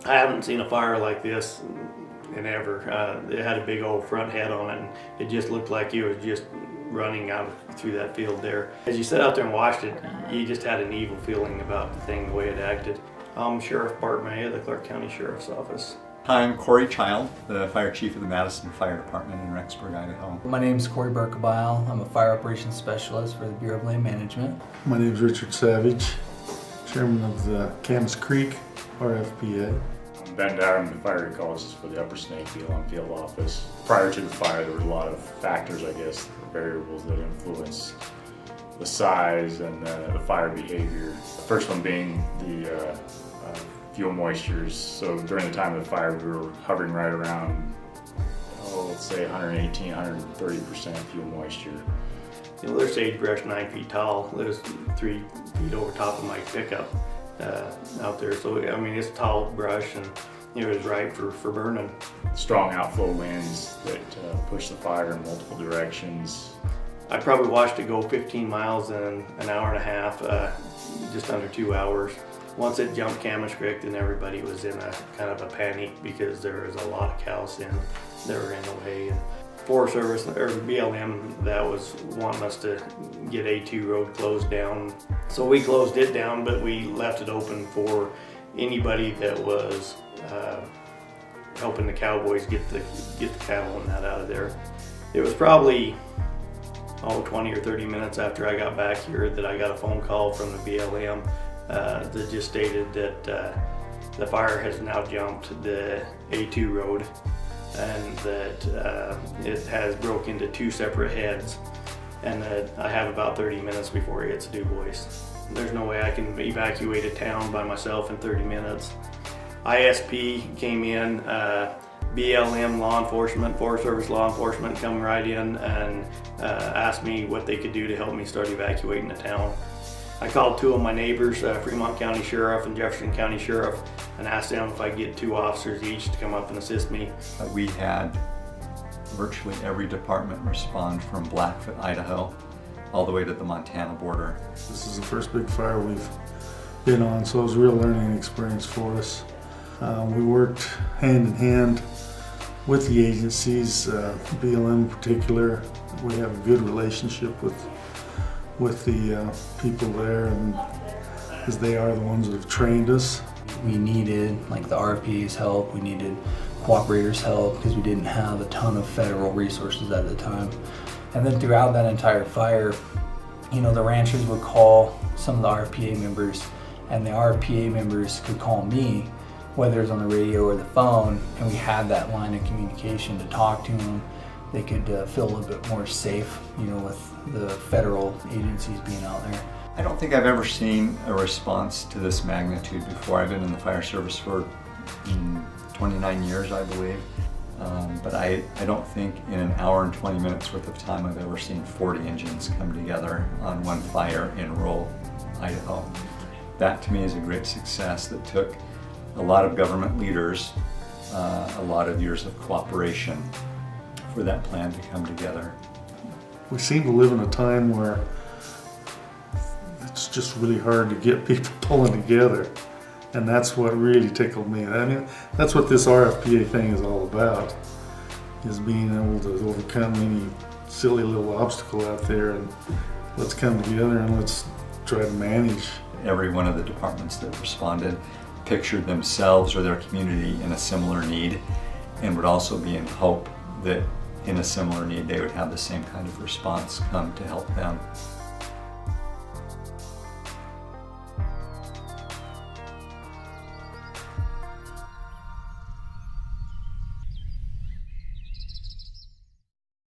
I haven't seen a fire like this in ever. It had a big old front head on it, and it just looked like it was just running out through that field there. As you sat out there and watched it, you just had an evil feeling about the thing, the way it acted. I'm Sheriff Bart May of the Clark County Sheriff's Office. Hi, I'm Corey Child, the Fire Chief of the Madison Fire Department in Rexburg, Idaho. My name is Corey Berkebile. I'm a Fire Operations Specialist for the Bureau of Land Management. My name is Richard Savage, Chairman of the Camas Creek RFPA. I'm Ben Darham, the fire ecologist for the Upper Snake BLM field office. Prior to the fire, there were a lot of factors, I guess, variables that influence the size and the fire behavior. The first one being the fuel moistures. So during the time of the fire, we were hovering right around, let's say 118, 130% fuel moisture. You know, there's sagebrush 9 feet tall. There's 3 feet over top of my pickup out there. So, I mean, it's tall brush, and it was ripe for burning. Strong outflow winds that push the fire in multiple directions. I probably watched it go 15 miles in an hour and a half, just under 2 hours. Once it jumped Camas Creek, then everybody was in a kind of a panic because there was a lot of cows that were in the way. And Forest Service, or BLM, that was wanting us to get A2 road closed down. So we closed it down, but we left it open for anybody that was helping the cowboys get the cattle and that out of there. It was probably 20 or 30 minutes after I got back here that I got a phone call from the BLM that just stated that the fire has now jumped the A2 road, and that it has broke into 2 separate heads, and that I have about 30 minutes before it hits Dubois. There's no way I can evacuate a town by myself in 30 minutes. ISP came in, BLM law enforcement, Forest Service law enforcement come right in and asked me what they could do to help me start evacuating the town. I called 2 of my neighbors, Fremont County Sheriff and Jefferson County Sheriff, and asked them if I could get 2 officers each to come up and assist me. We had virtually every department respond from Blackfoot, Idaho, all the way to the Montana border. This is the first big fire we've been on, so it was a real learning experience for us. We worked hand in hand with the agencies, BLM in particular. We have a good relationship with the people there, and because they are the ones that have trained us. We needed like the RFPA's help, we needed cooperators' help because we didn't have a ton of federal resources at the time. And then throughout that entire fire, you know, the ranchers would call some of the RFPA members, and the RFPA members could call me, whether it was on the radio or the phone, and we had that line of communication to talk to them. They could feel a little bit more safe, you know, with the federal agencies being out there. I don't think I've ever seen a response to this magnitude before. I've been in the fire service for 29 years, I believe. But I don't think in an hour and 20 minutes worth of time I've ever seen 40 engines come together on one fire in rural Idaho. That to me is a great success that took a lot of government leaders, a lot of years of cooperation for that plan to come together. We seem to live in a time where it's just really hard to get people pulling together, and that's what really tickled me. I mean, that's what this RFPA thing is all about, is being able to overcome any silly little obstacle out there, and let's come together and let's try to manage. Every one of the departments that responded pictured themselves or their community in a similar need, and would also be in hope that in a similar need they would have the same kind of response come to help them.